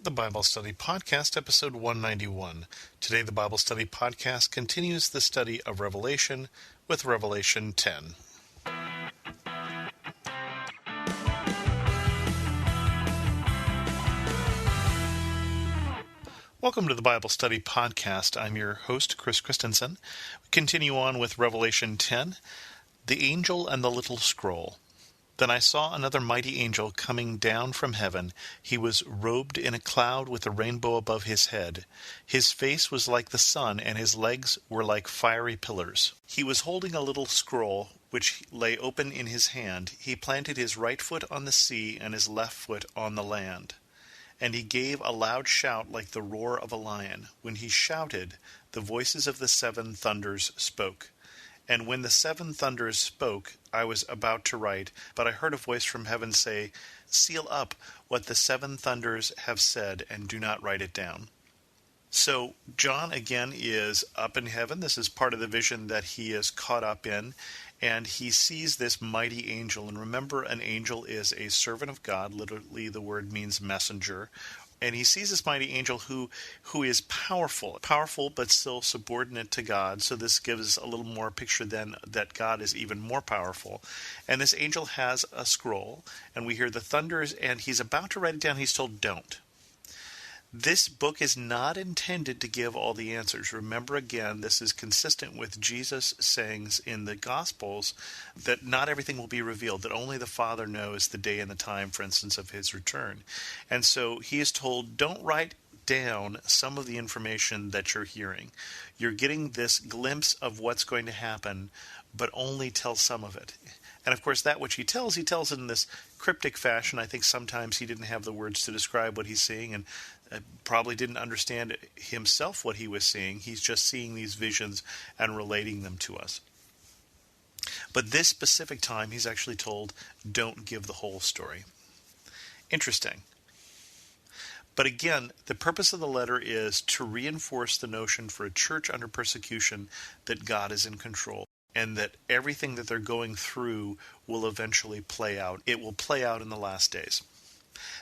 the Bible Study Podcast, episode 191. Today, the Bible Study Podcast continues the study of Revelation with Revelation 10. Welcome to the Bible Study Podcast. I'm your host, Chris Christensen. We continue on with Revelation 10, the angel and the little scroll. Then I saw another mighty angel coming down from heaven. He was robed in a cloud with a rainbow above his head. His face was like the sun, and his legs were like fiery pillars. He was holding a little scroll, which lay open in his hand. He planted his right foot on the sea and his left foot on the land. And he gave a loud shout like the roar of a lion. When he shouted, the voices of the seven thunders spoke. And when the seven thunders spoke, I was about to write, but I heard a voice from heaven say, "Seal up what the seven thunders have said, and do not write it down." So John, again, is up in heaven. This is part of the vision that he is caught up in, and he sees this mighty angel. And remember, an angel is a servant of God. Literally, the word means messenger. And he sees this mighty angel who is powerful but still subordinate to God. So this gives a little more picture then that God is even more powerful. And this angel has a scroll, and we hear the thunders, and he's about to write it down. He's told, don't. This book is not intended to give all the answers. Remember, again, this is consistent with Jesus' sayings in the Gospels that not everything will be revealed, that only the Father knows the day and the time, for instance, of his return. And so he is told, don't write down some of the information that you're hearing. You're getting this glimpse of what's going to happen, but only tell some of it. And of course, that which he tells it in this cryptic fashion. I think sometimes he didn't have the words to describe what he's seeing, and probably didn't understand himself what he was seeing. He's just seeing these visions and relating them to us. But this specific time, he's actually told, don't give the whole story. Interesting. But again, the purpose of the letter is to reinforce the notion for a church under persecution that God is in control, and that everything that they're going through will eventually play out. It will play out in the last days.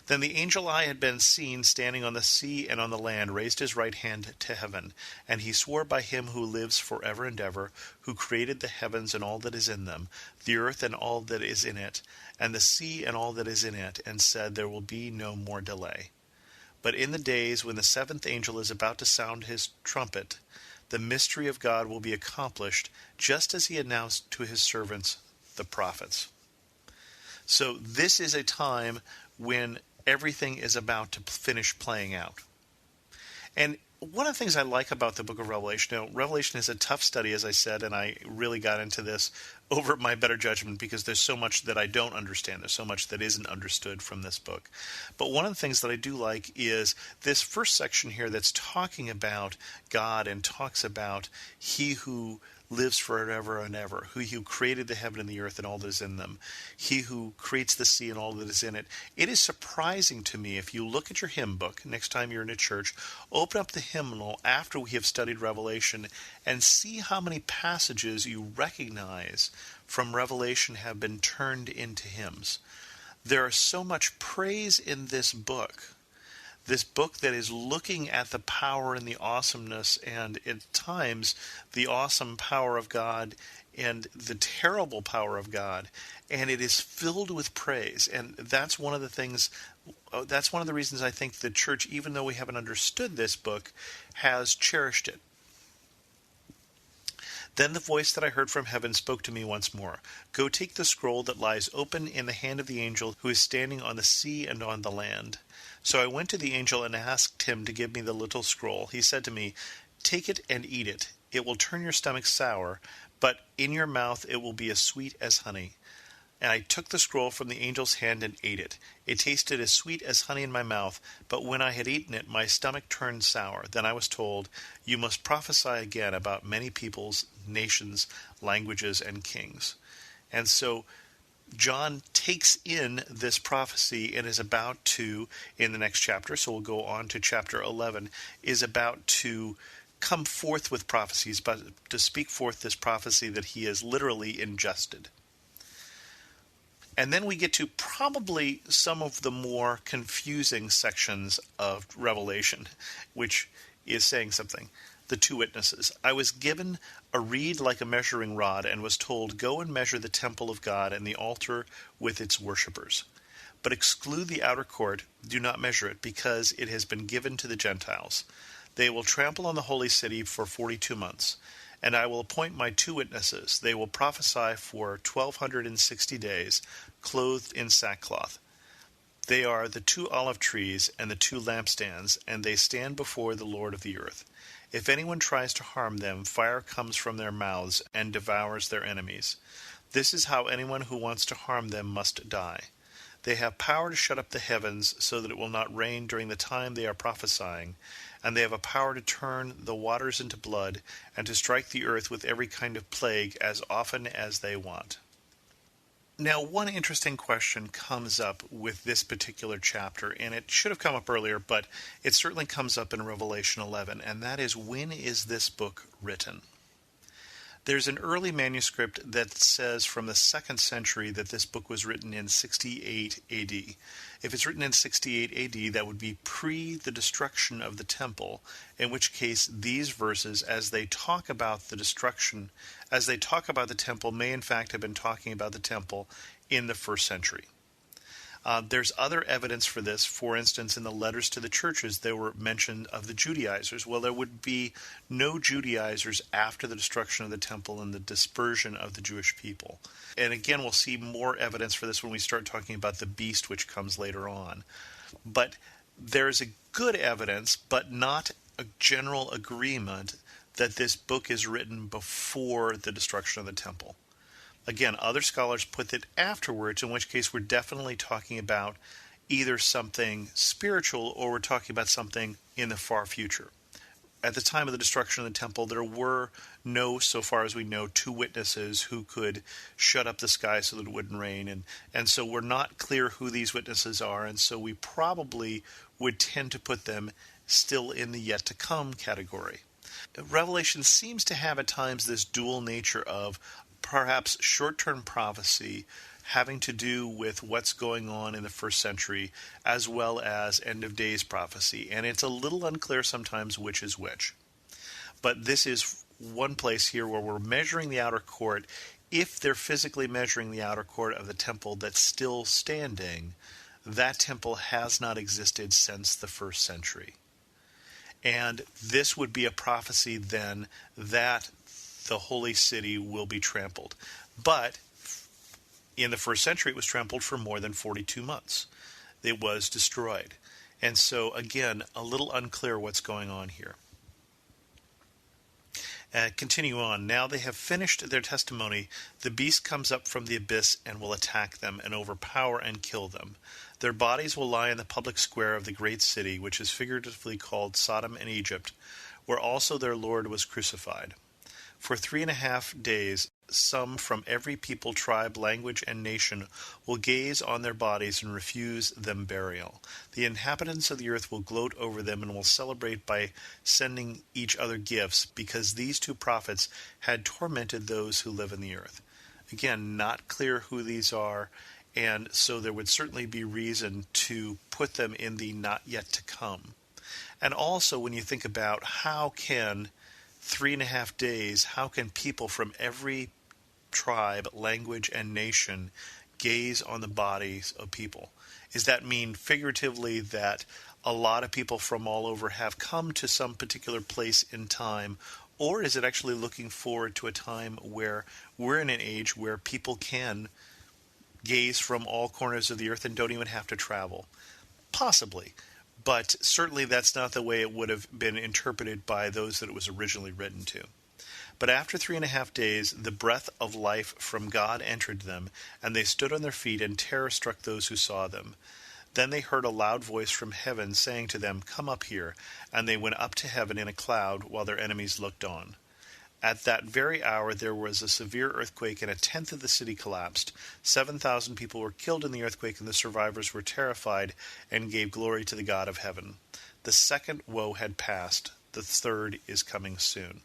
Then the angel I had been seen standing on the sea and on the land raised his right hand to heaven, and he swore by him who lives forever and ever, who created the heavens and all that is in them, the earth and all that is in it, and the sea and all that is in it, and said, there will be no more delay. But in the days when the seventh angel is about to sound his trumpet, the mystery of God will be accomplished, just as he announced to his servants, the prophets. So this is a time when everything is about to finish playing out. And one of the things I like about the book of Revelation, Revelation is a tough study, as I said, and I really got into this over my better judgment because there's so much that I don't understand. There's so much that isn't understood from this book. But one of the things that I do like is this first section here that's talking about God and talks about he who lives forever and ever, who created the heaven and the earth and all that is in them, he who creates the sea and all that is in it. It is surprising to me, if you look at your hymn book, next time you're in a church, open up the hymnal after we have studied Revelation and see how many passages you recognize from Revelation have been turned into hymns. There is so much praise in this book that is looking at the power and the awesomeness and at times the awesome power of God and the terrible power of God, and it is filled with praise. And that's one of the reasons I think the church, even though we haven't understood this book, has cherished it. Then the voice that I heard from heaven spoke to me once more. Go take the scroll that lies open in the hand of the angel who is standing on the sea and on the land. So I went to the angel and asked him to give me the little scroll. He said to me, take it and eat it. It will turn your stomach sour, but in your mouth it will be as sweet as honey. And I took the scroll from the angel's hand and ate it. It tasted as sweet as honey in my mouth, but when I had eaten it, my stomach turned sour. Then I was told, you must prophesy again about many peoples, nations, languages, and kings. And so John takes in this prophecy and is about to, in the next chapter, so we'll go on to chapter 11, is about to come forth with prophecies, but to speak forth this prophecy that he has literally ingested. And then we get to probably some of the more confusing sections of Revelation, which is saying something. The two witnesses. I was given a reed like a measuring rod and was told, go and measure the temple of God and the altar with its worshippers. But exclude the outer court, do not measure it, because it has been given to the Gentiles. They will trample on the holy city for 42 months. And I will appoint my two witnesses. They will prophesy for 1260 days, clothed in sackcloth. They are the two olive trees and the two lampstands, and they stand before the Lord of the earth. If anyone tries to harm them, fire comes from their mouths and devours their enemies. This is how anyone who wants to harm them must die. They have power to shut up the heavens so that it will not rain during the time they are prophesying, and they have a power to turn the waters into blood and to strike the earth with every kind of plague as often as they want. Now, one interesting question comes up with this particular chapter, and it should have come up earlier, but it certainly comes up in Revelation 11, and that is, when is this book written? There's an early manuscript that says from the 2nd century that this book was written in 68 AD. If it's written in 68 AD, that would be pre the destruction of the temple, in which case these verses, as they talk about the destruction, as they talk about the temple, may in fact have been talking about the temple in the 1st century. There's other evidence for this. For instance, in the letters to the churches, there were mention of the Judaizers. Well, there would be no Judaizers after the destruction of the temple and the dispersion of the Jewish people. And again, we'll see more evidence for this when we start talking about the beast, which comes later on. But there's a good evidence, but not a general agreement, that this book is written before the destruction of the temple. Again, other scholars put it afterwards, in which case we're definitely talking about either something spiritual or we're talking about something in the far future. At the time of the destruction of the temple, there were no, so far as we know, two witnesses who could shut up the sky so that it wouldn't rain. And so we're not clear who these witnesses are, and so we probably would tend to put them still in the yet to come category. Revelation seems to have at times this dual nature of perhaps short-term prophecy having to do with what's going on in the 1st century, as well as end-of-days prophecy. And it's a little unclear sometimes which is which. But this is one place here where we're measuring the outer court. If they're physically measuring the outer court of the temple that's still standing, that temple has not existed since the 1st century. And this would be a prophecy then that the holy city will be trampled. But in the 1st century, it was trampled for more than 42 months. It was destroyed. And so, again, a little unclear what's going on here. Continue on. Now they have finished their testimony. The beast comes up from the abyss and will attack them and overpower and kill them. Their bodies will lie in the public square of the great city, which is figuratively called Sodom and Egypt, where also their Lord was crucified. For 3.5 days, some from every people, tribe, language, and nation will gaze on their bodies and refuse them burial. The inhabitants of the earth will gloat over them and will celebrate by sending each other gifts, because these two prophets had tormented those who live in the earth. Again, not clear who these are, and so there would certainly be reason to put them in the not yet to come. And also, when you think about how can 3.5 days, how can people from every tribe, language, and nation gaze on the bodies of people? Does that mean figuratively that a lot of people from all over have come to some particular place in time, or is it actually looking forward to a time where we're in an age where people can gaze from all corners of the earth and don't even have to travel? Possibly. But certainly that's not the way it would have been interpreted by those that it was originally written to. But after 3.5 days, the breath of life from God entered them, and they stood on their feet, and terror struck those who saw them. Then they heard a loud voice from heaven saying to them, "Come up here." And they went up to heaven in a cloud, while their enemies looked on. At that very hour there was a severe earthquake, and 1/10 of the city collapsed. 7,000 people were killed in the earthquake, and the survivors were terrified and gave glory to the God of heaven. The second woe had passed. The third is coming soon.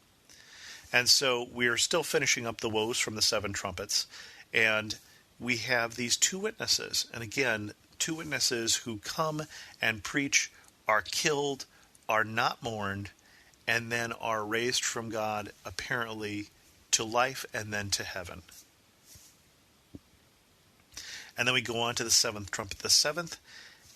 And so we are still finishing up the woes from the 7 trumpets. And we have these two witnesses. And again, two witnesses who come and preach, are killed, are not mourned, and then are raised from God, apparently, to life and then to heaven. And then we go on to the seventh trumpet. The seventh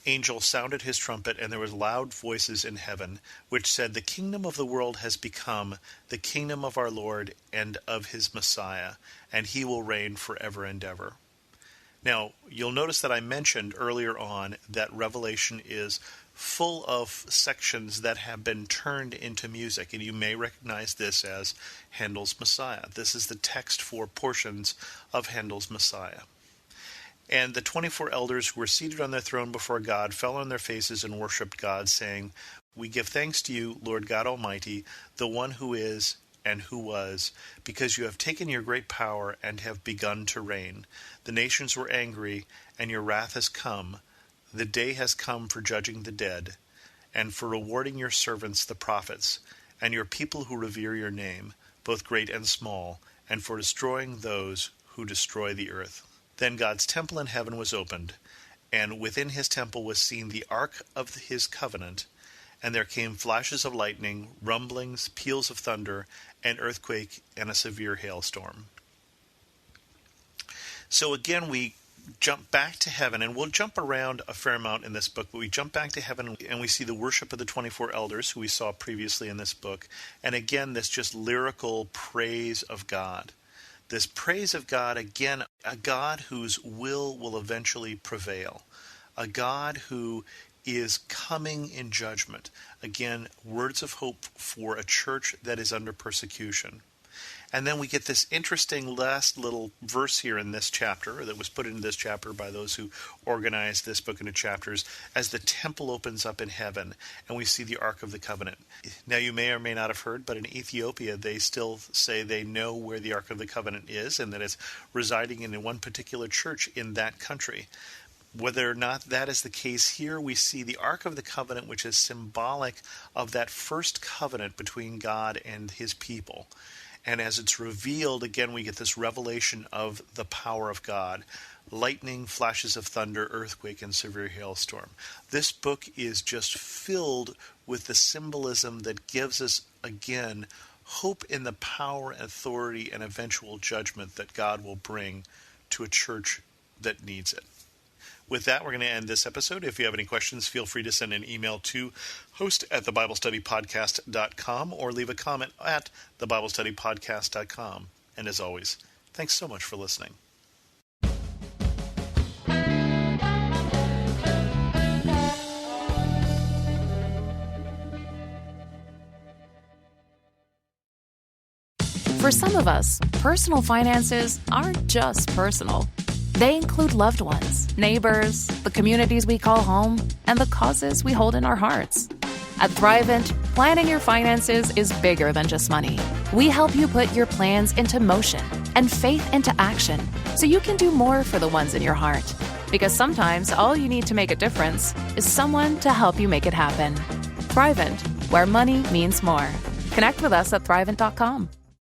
angel sounded his trumpet, and there was loud voices in heaven, which said, "The kingdom of the world has become the kingdom of our Lord and of his Messiah, and he will reign forever and ever." Now, you'll notice that I mentioned earlier on that Revelation is full of sections that have been turned into music, and you may recognize this as Handel's Messiah. This is the text for portions of Handel's Messiah. And the 24 elders who were seated on their throne before God fell on their faces and worshipped God, saying, "We give thanks to you, Lord God Almighty, the one who is and who was, because you have taken your great power and have begun to reign. The nations were angry, and your wrath has come. The day has come for judging the dead, and for rewarding your servants the prophets, and your people who revere your name, both great and small, and for destroying those who destroy the earth." Then God's temple in heaven was opened, and within his temple was seen the ark of his covenant, and there came flashes of lightning, rumblings, peals of thunder, an earthquake, and a severe hailstorm. So again, we jump back to heaven, and we'll jump around a fair amount in this book, but we jump back to heaven and we see the worship of the 24 elders who we saw previously in this book. And again, this just lyrical praise of God. This praise of God, again, a God whose will eventually prevail. A God who is coming in judgment. Again, words of hope for a church that is under persecution. And then we get this interesting last little verse here in this chapter that was put into this chapter by those who organized this book into chapters, as the temple opens up in heaven and we see the Ark of the Covenant. Now, you may or may not have heard, but in Ethiopia they still say they know where the Ark of the Covenant is and that it's residing in one particular church in that country. Whether or not that is the case here, we see the Ark of the Covenant, which is symbolic of that first covenant between God and his people. And as it's revealed, again, we get this revelation of the power of God. Lightning, flashes of thunder, earthquake, and severe hailstorm. This book is just filled with the symbolism that gives us, again, hope in the power, authority, and eventual judgment that God will bring to a church that needs it. With that, we're going to end this episode. If you have any questions, feel free to send an email to host@thebiblestudypodcast.com or leave a comment at thebiblestudypodcast.com. And as always, thanks so much for listening. For some of us, personal finances aren't just personal. They include loved ones, neighbors, the communities we call home, and the causes we hold in our hearts. At Thrivent, planning your finances is bigger than just money. We help you put your plans into motion and faith into action so you can do more for the ones in your heart. Because sometimes all you need to make a difference is someone to help you make it happen. Thrivent, where money means more. Connect with us at Thrivent.com.